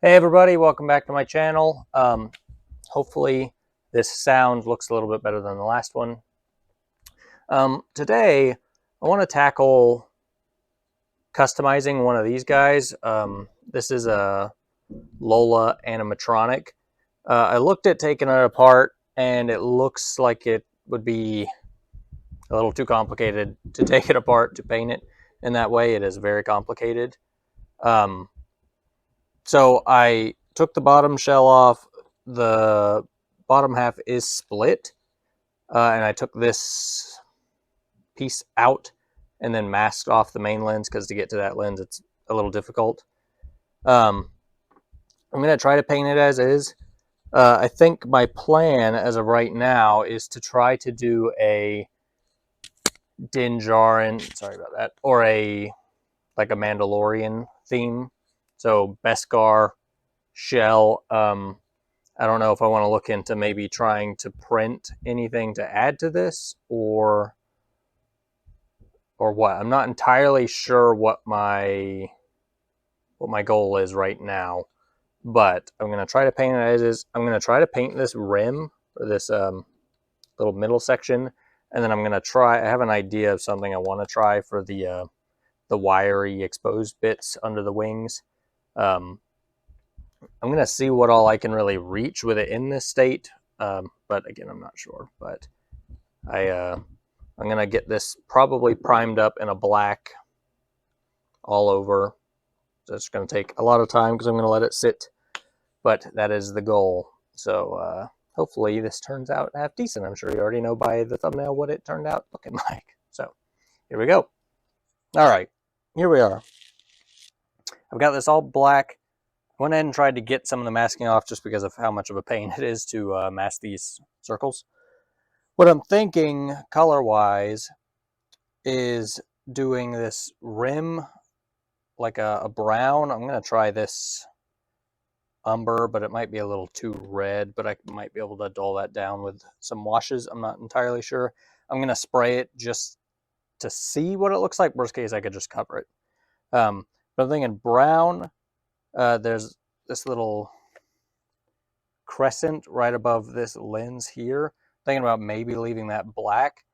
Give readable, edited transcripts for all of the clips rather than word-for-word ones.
Hey everybody, welcome back to my channel. Hopefully this sound looks a little bit better than the last one. Today I want to tackle customizing one of these guys. This is a Lola animatronic. I looked at taking it apart and it looks like it would be a little too complicated to take it apart to paint it. In that way, it is very complicated. So I took the bottom shell off. The bottom half is split, and I took this piece out and then masked off the main lens because to get to that lens it's a little difficult. I'm going to try to paint it as is. I think my plan as of right now is to try to do a Djarin, sorry about that, or like a Mandalorian theme. So Beskar, shell. I don't know if I want to look into maybe trying to print anything to add to this or what. I'm not entirely sure what my goal is right now, but I'm going to try to paint it as is. I'm going to try to paint this rim or this little middle section, and then I'm going to try, I have an idea of something I want to try for the wiry exposed bits under the wings. I'm going to see what all I can really reach with it in this state, but again, I'm not sure. But I'm going to get this probably primed up in a black all over. So it's going to take a lot of time because I'm going to let it sit, but that is the goal. So hopefully this turns out half decent. I'm sure you already know by the thumbnail what it turned out looking like. So here we go. All right, here we are. I've got this all black. I went ahead and tried to get some of the masking off just because of how much of a pain it is to mask these circles. What I'm thinking color-wise is doing this rim like a brown. I'm going to try this umber, but it might be a little too red, but I might be able to dull that down with some washes. I'm not entirely sure. I'm going to spray it just to see what it looks like. Worst case, I could just cover it. But I'm thinking brown. There's this little crescent right above this lens here. Thinking about maybe leaving that black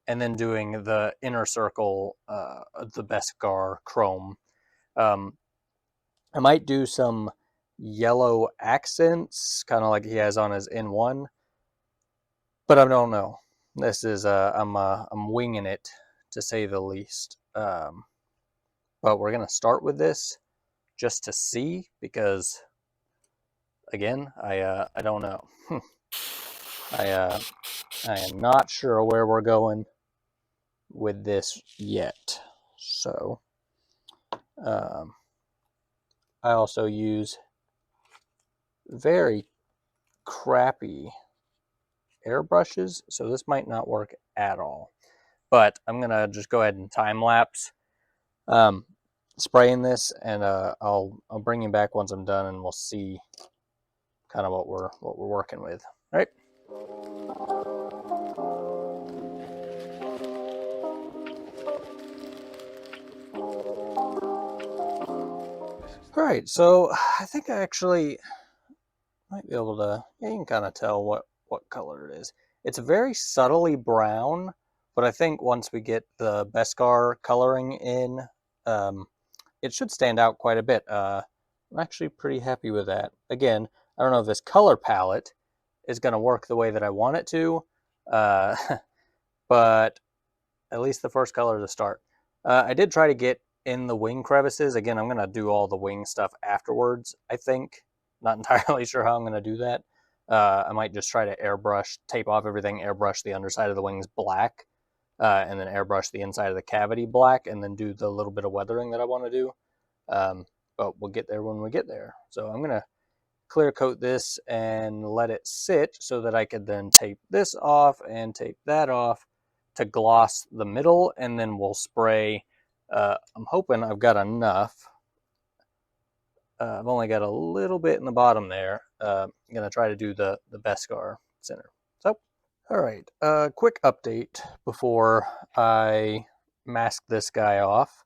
and then doing the inner circle, the Beskar chrome. I might do some yellow accents, kind of like he has on his N1, but I don't know. This is I'm winging it to say the least. But we're gonna start with this just to see because again, I don't know. I am not sure where we're going with this yet. So I also use very crappy airbrushes, so this might not work at all. But I'm gonna just go ahead and time lapse spraying this, and I'll bring you back once I'm done, and we'll see kind of what we're working with. All right. All right, so I think I actually might be able to, yeah, you can kind of tell what color it is. It's very subtly brown, but I think once we get the Beskar coloring in, it should stand out quite a bit. I'm actually pretty happy with that. Again, I don't know if this color palette is going to work the way that I want it to, but at least the first color to start. I did try to get in the wing crevices. Again, I'm going to do all the wing stuff afterwards, I think. Not entirely sure how I'm going to do that. I might just try to airbrush, tape off everything, airbrush the underside of the wings black, and then airbrush the inside of the cavity black, and then do the little bit of weathering that I want to do. But we'll get there when we get there. So I'm going to clear coat this and let it sit so that I could then tape this off and tape that off to gloss the middle, and then we'll spray. I'm hoping I've got enough. I've only got a little bit in the bottom there. I'm going to try to do the Beskar center. So, all right, quick update before I mask this guy off.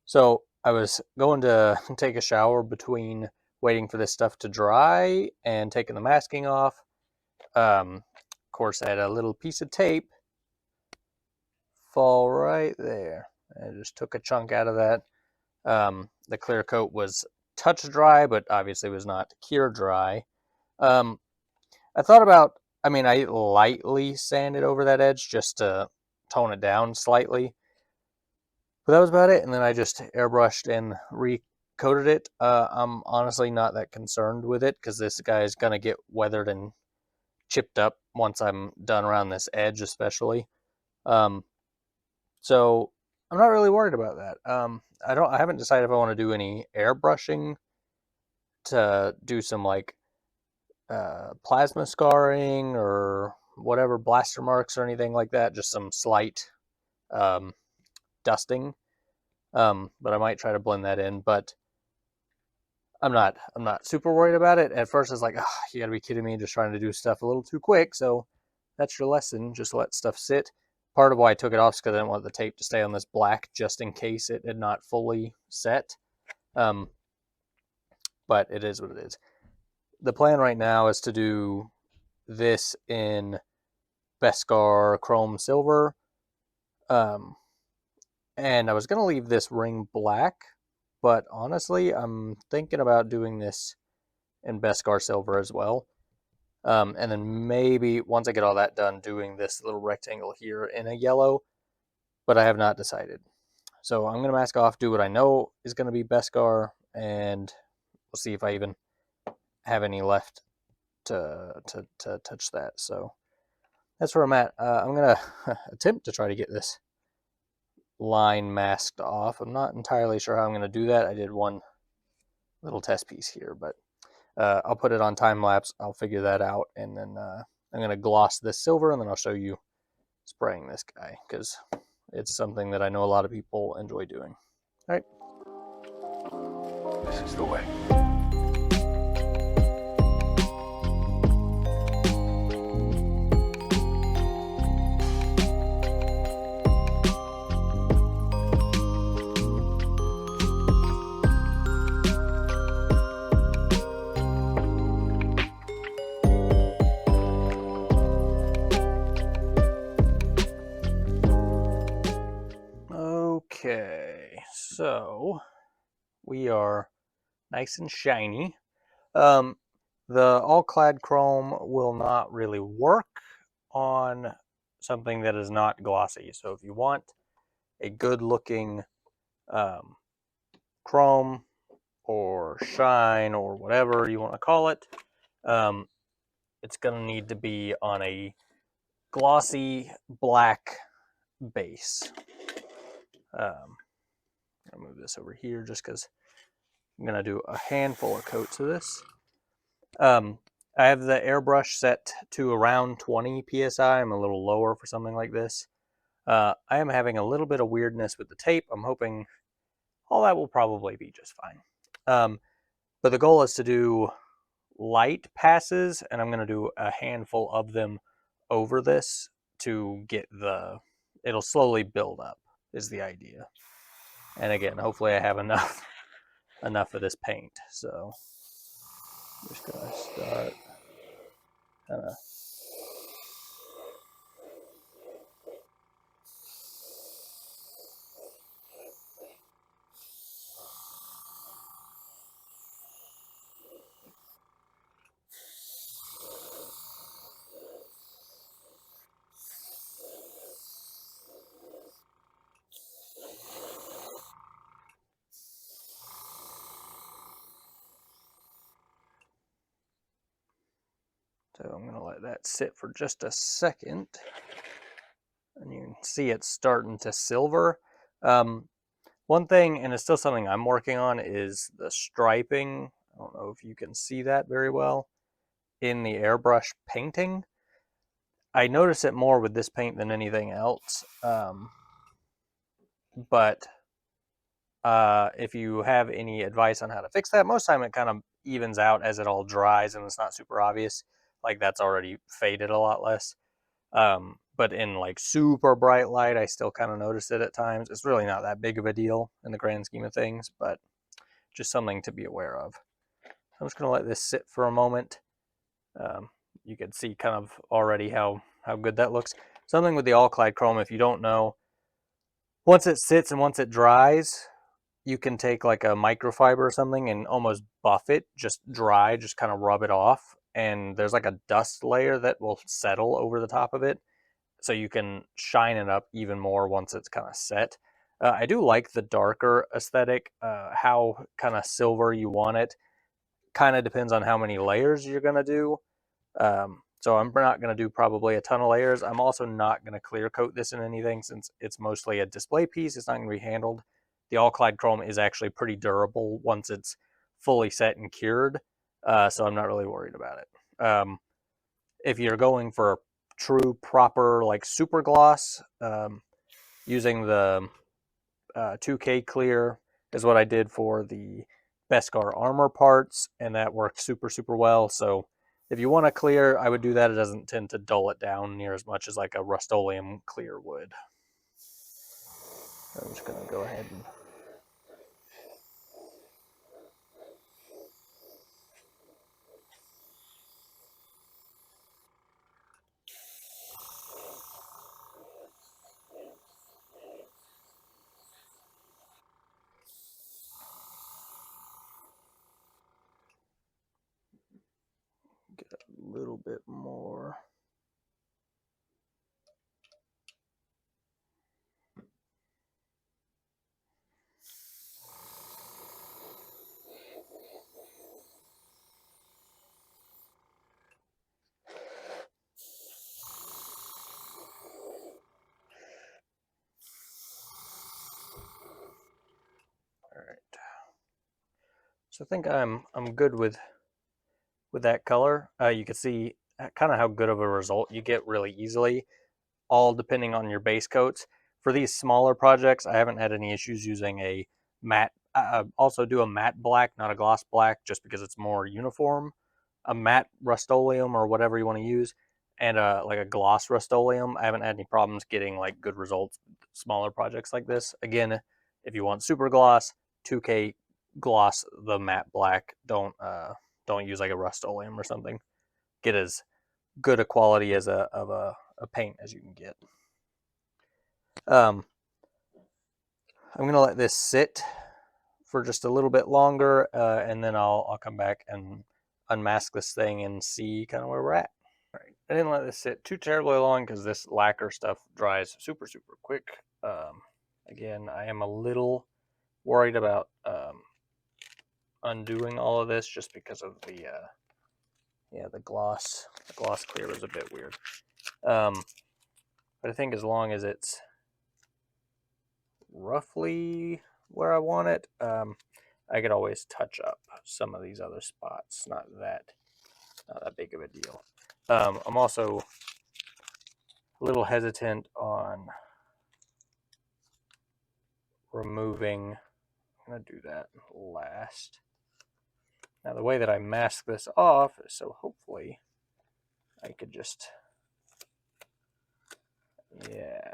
So I was going to take a shower between waiting for this stuff to dry and taking the masking off. Of course, I had a little piece of tape fall right there. I just took a chunk out of that. The clear coat was touch dry, but obviously was not cure dry. I thought about, I mean, I lightly sanded over that edge just to tone it down slightly. But that was about it, and then I just airbrushed and recoated it. I'm honestly not that concerned with it because this guy is going to get weathered and chipped up once I'm done around this edge especially. So I'm not really worried about that. I haven't decided if I want to do any airbrushing to do some like plasma scarring or whatever, blaster marks or anything like that, just some slight dusting. But I might try to blend that in, but I'm not super worried about it. At first, it's like, oh, you gotta be kidding me, just trying to do stuff a little too quick. So that's your lesson. Just let stuff sit. Part of why I took it off is because I didn't want the tape to stay on this black just in case it had not fully set. But it is what it is. The plan right now is to do this in Beskar Chrome Silver. And I was going to leave this ring black, but honestly, I'm thinking about doing this in Beskar Silver as well. And then maybe once I get all that done, doing this little rectangle here in a yellow, but I have not decided. So I'm going to mask off, do what I know is going to be Beskar, and we'll see if I even have any left to touch that. So that's where I'm at. I'm going to attempt to try to get this line masked off. I'm not entirely sure how I'm going to do that. I did one little test piece here, but I'll put it on time lapse. I'll figure that out, and then I'm going to gloss this silver, and then I'll show you spraying this guy because it's something that I know a lot of people enjoy doing. All right. This is the way. Okay, so we are nice and shiny. The all-clad chrome will not really work on something that is not glossy. So if you want a good-looking chrome or shine or whatever you want to call it, it's going to need to be on a glossy black base. I'll move this over here just because I'm going to do a handful of coats of this. I have the airbrush set to around 20 psi. I'm a little lower for something like this. I am having a little bit of weirdness with the tape. I'm hoping all that will probably be just fine. But the goal is to do light passes, and I'm going to do a handful of them over this to get it'll slowly build up is the idea. And again, hopefully I have enough of this paint. So I'm just going to start kind of so I'm going to let that sit for just a second. And you can see it's starting to silver. One thing, and it's still something I'm working on, is the striping. I don't know if you can see that very well in the airbrush painting. I notice it more with this paint than anything else. But if you have any advice on how to fix that, most of the time it kind of evens out as it all dries and it's not super obvious. Like that's already faded a lot less. but in like super bright light, I still kind of notice it at times. It's really not that big of a deal in the grand scheme of things, but just something to be aware of. I'm just going to let this sit for a moment. You can see kind of already how good that looks. Something with the all-clad chrome, if you don't know, once it sits and once it dries, you can take like a microfiber or something and almost buff it, just dry, just kind of rub it off. And there's like a dust layer that will settle over the top of it. So you can shine it up even more once it's kind of set. I do like the darker aesthetic, how kind of silver you want it. Kind of depends on how many layers you're going to do. So I'm not going to do probably a ton of layers. I'm also not going to clear coat this in anything since it's mostly a display piece. It's not going to be handled. The all-clad chrome is actually pretty durable once it's fully set and cured, so I'm not really worried about it. If you're going for true proper like super gloss, using the 2K clear is what I did for the Beskar armor parts, and that worked super well. So if you want to clear, I would do that. It doesn't tend to dull it down near as much as like a Rust-Oleum clear would. I'm just going to go ahead and get a little bit more. All right. So I think I'm good with that color. You can see kind of how good of a result you get really easily, all depending on your base coats. For these smaller projects, I haven't had any issues using a matte. Also do a matte black, not a gloss black, just because it's more uniform. A matte Rust-Oleum or whatever you want to use, and like a gloss Rust-Oleum. I haven't had any problems getting like good results with smaller projects like this. Again, if you want super gloss, 2K gloss the matte black. Don't use like a Rust-Oleum or something. Get as good a quality as a paint as you can get. I'm gonna let this sit for just a little bit longer, and then I'll come back and unmask this thing and see kind of where we're at. All right, I didn't let this sit too terribly long because this lacquer stuff dries super quick. Again, I am a little worried about undoing all of this just because of the the gloss. The gloss clear is a bit weird. But I think as long as it's roughly where I want it, I could always touch up some of these other spots. Not that big of a deal. I'm also a little hesitant on removing. I'm going to do that last. Now the way that I mask this off is so hopefully I could just, yeah.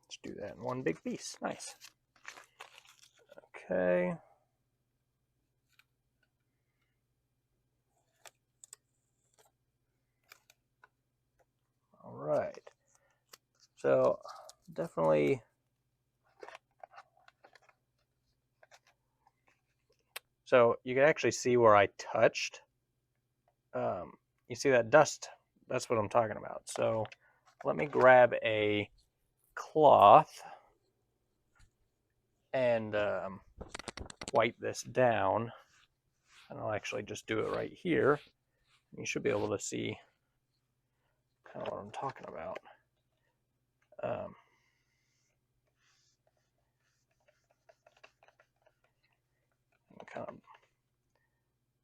Let's do that in one big piece. Nice. Okay. All right. So definitely, so you can actually see where I touched. You see that dust? That's what I'm talking about. So let me grab a cloth and wipe this down. And I'll actually just do it right here. You should be able to see kind of what I'm talking about. Kind of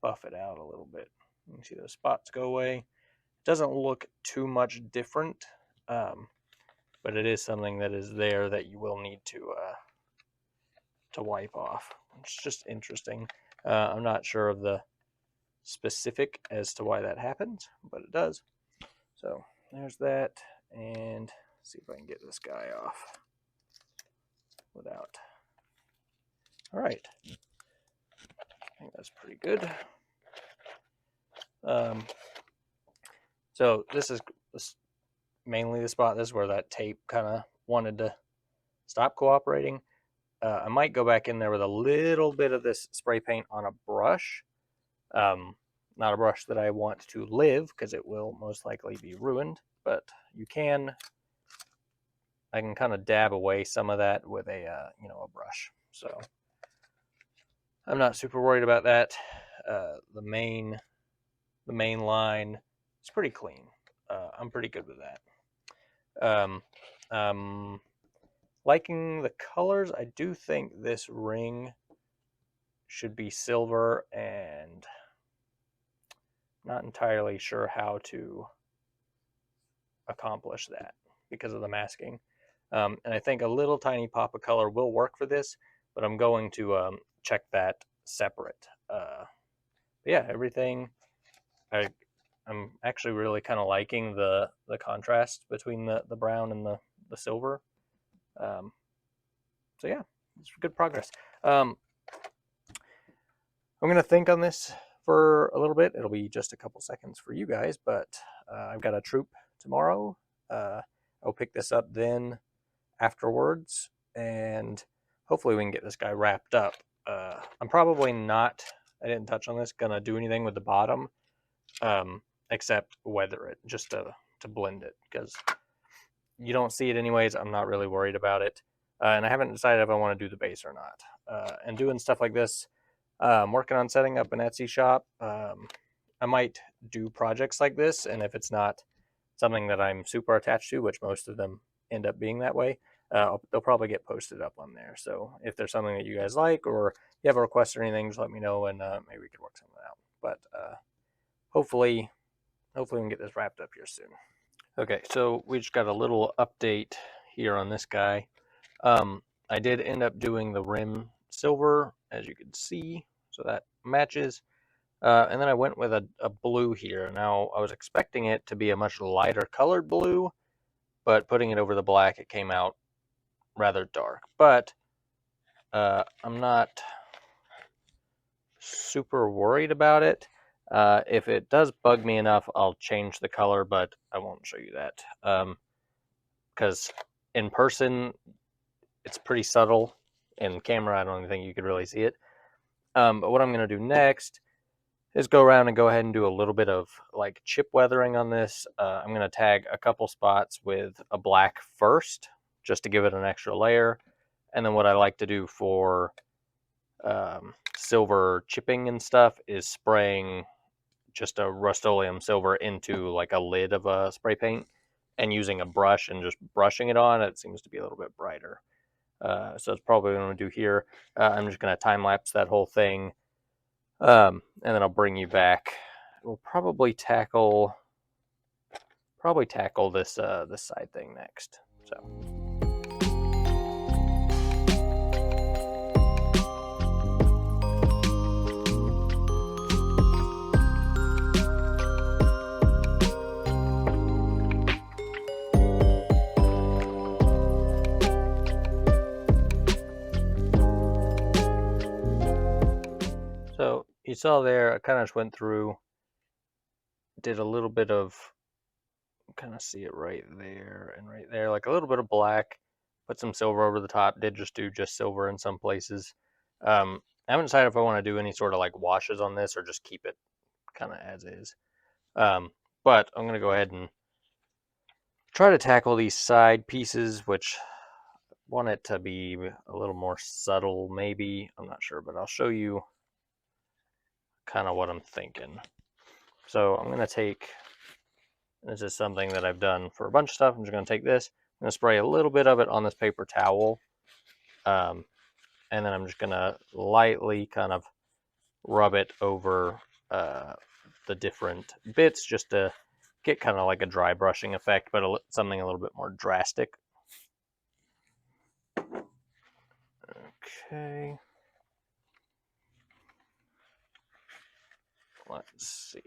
buff it out a little bit. You can see those spots go away. It doesn't look too much different, but it is something that is there that you will need to wipe off. It's just interesting. I'm not sure of the specific as to why that happens, but it does. So there's that, and see if I can get this guy off without. All right, I think that's pretty good. So this is mainly the spot. This is where that tape kind of wanted to stop cooperating. I might go back in there with a little bit of this spray paint on a brush. Not a brush that I want to live because it will most likely be ruined, but I can kind of dab away some of that with a a brush. So I'm not super worried about that. The main line is pretty clean. I'm pretty good with that. Liking the colors. I do think this ring should be silver, and not entirely sure how to accomplish that because of the masking. And I think a little tiny pop of color will work for this, but I'm going to check that separate. Yeah, everything. I'm actually really kind of liking the contrast between the brown and the silver. So yeah, it's good progress. I'm going to think on this for a little bit. It'll be just a couple seconds for you guys, but I've got a troop tomorrow. I'll pick this up then afterwards, and hopefully we can get this guy wrapped up. I'm probably not, I didn't touch on this, gonna do anything with the bottom, except weather it, just to blend it, because you don't see it anyways. I'm not really worried about it. And I haven't decided if I want to do the base or not. And doing stuff like this, I'm working on setting up an Etsy shop. I might do projects like this, and if it's not something that I'm super attached to, which most of them end up being that way, they'll probably get posted up on there. So if there's something that you guys like, or you have a request or anything, just let me know, and maybe we could work something out. But hopefully we can get this wrapped up here soon. Okay, so we just got a little update here on this guy. I did end up doing the rim silver, as you can see, so that matches. And then I went with a blue here. Now, I was expecting it to be a much lighter colored blue, but putting it over the black, it came out rather dark. But I'm not super worried about it. If it does bug me enough, I'll change the color, but I won't show you that. Because in person, it's pretty subtle. In camera, I don't even think you could really see it. But what I'm going to do next is go around and go ahead and do a little bit of like chip weathering on this. I'm going to tag a couple spots with a black first, just to give it an extra layer. And then what I like to do for silver chipping and stuff is spraying just a Rust-Oleum silver into like a lid of a spray paint and using a brush and just brushing it on. It seems to be a little bit brighter. So it's probably what I'm going to do here. I'm just going to time lapse that whole thing. And then I'll bring you back. We'll probably tackle this this side thing next. So you saw there, I kind of just went through, did a little bit of, kind of see it right there and right there, like a little bit of black, put some silver over the top, did just do just silver in some places. I haven't decided if I want to do any sort of like washes on this or just keep it kind of as is. But I'm going to go ahead and try to tackle these side pieces, which I want it to be a little more subtle, maybe. I'm not sure, but I'll show you kind of what I'm thinking. So I'm going to take, this is something that I've done for a bunch of stuff. I'm just going to take this, I'm going to spray a little bit of it on this paper towel. And then I'm just going to lightly kind of rub it over the different bits just to get kind of like a dry brushing effect, but something a little bit more drastic. Okay. Let's see.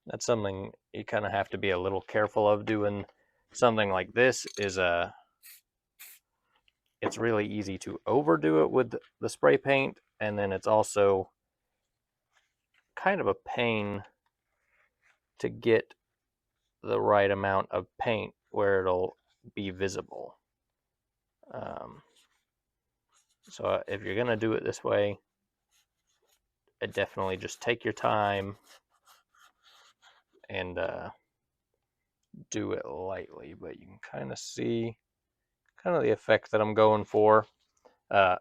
That's something you kind of have to be a little careful of doing something like this. It's really easy to overdo it with the spray paint, and then it's also kind of a pain to get the right amount of paint where it'll be visible. So if you're gonna do it this way, definitely just take your time and do it lightly. But you can kind of see kind of the effect that I'm going for. I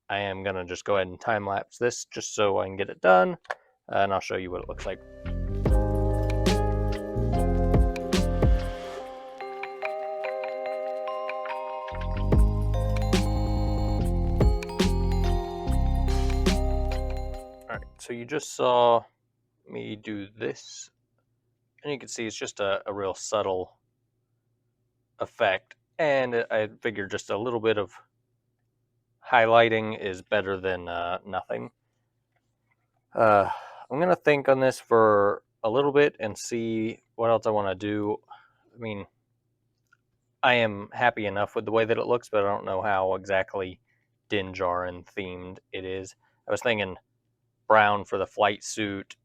am gonna just go ahead and time lapse this just so I can get it done, and I'll show you what it looks like. Alright, so you just saw me do this, and you can see it's just a real subtle effect, and I figured just a little bit of highlighting is better than nothing. I'm going to think on this for a little bit and see what else I want to do. I mean, I am happy enough with the way that it looks, but I don't know how exactly Djarin themed it is. I was thinking brown for the flight suit,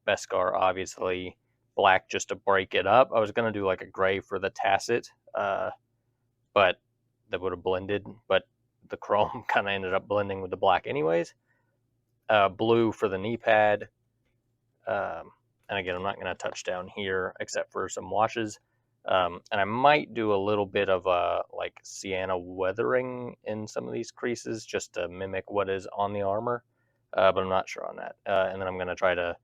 Beskar obviously, black just to break it up. I was going to do like a gray for the Tacit, but that would have blended, but the chrome kind of ended up blending with the black anyways. Blue for the knee pad. And again, I'm not going to touch down here except for some washes. And I might do a little bit of like sienna weathering in some of these creases just to mimic what is on the armor, but I'm not sure on that. And then I'm going to try to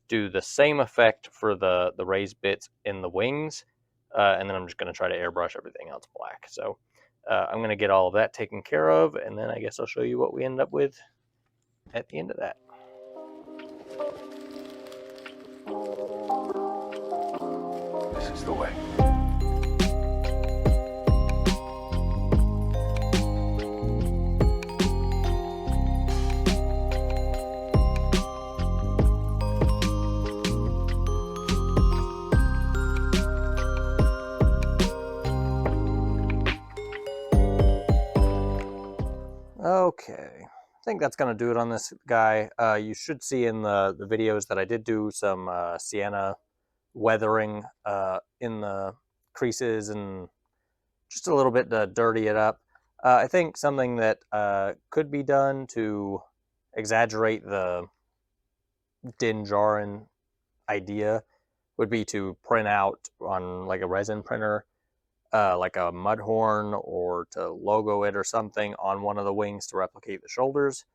do the same effect for the raised bits in the wings, and then I'm just going to try to airbrush everything else black. So I'm going to get all of that taken care of, and then I guess I'll show you what we end up with at the end of that. This is the way. Okay, I think that's going to do it on this guy. You should see in the videos that I did do some sienna weathering in the creases and just a little bit to dirty it up. I think something that could be done to exaggerate the Djarin idea would be to print out on like a resin printer like a mud horn, or to logo it or something on one of the wings to replicate the shoulders.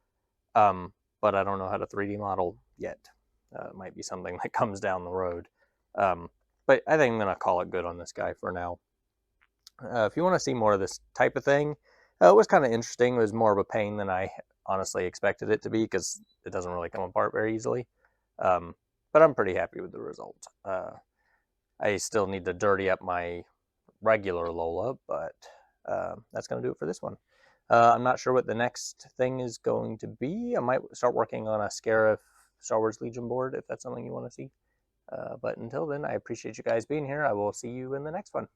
But I don't know how to 3D model yet. It might be something that comes down the road. But I think I'm going to call it good on this guy for now. If you want to see more of this type of thing, it was kind of interesting. It was more of a pain than I honestly expected it to be because it doesn't really come apart very easily. But I'm pretty happy with the result. I still need to dirty up my regular Lola, but that's going to do it for this one. I'm not sure what the next thing is going to be. I might start working on a Scarif Star Wars Legion board if that's something you want to see. But until then, I appreciate you guys being here. I will see you in the next one.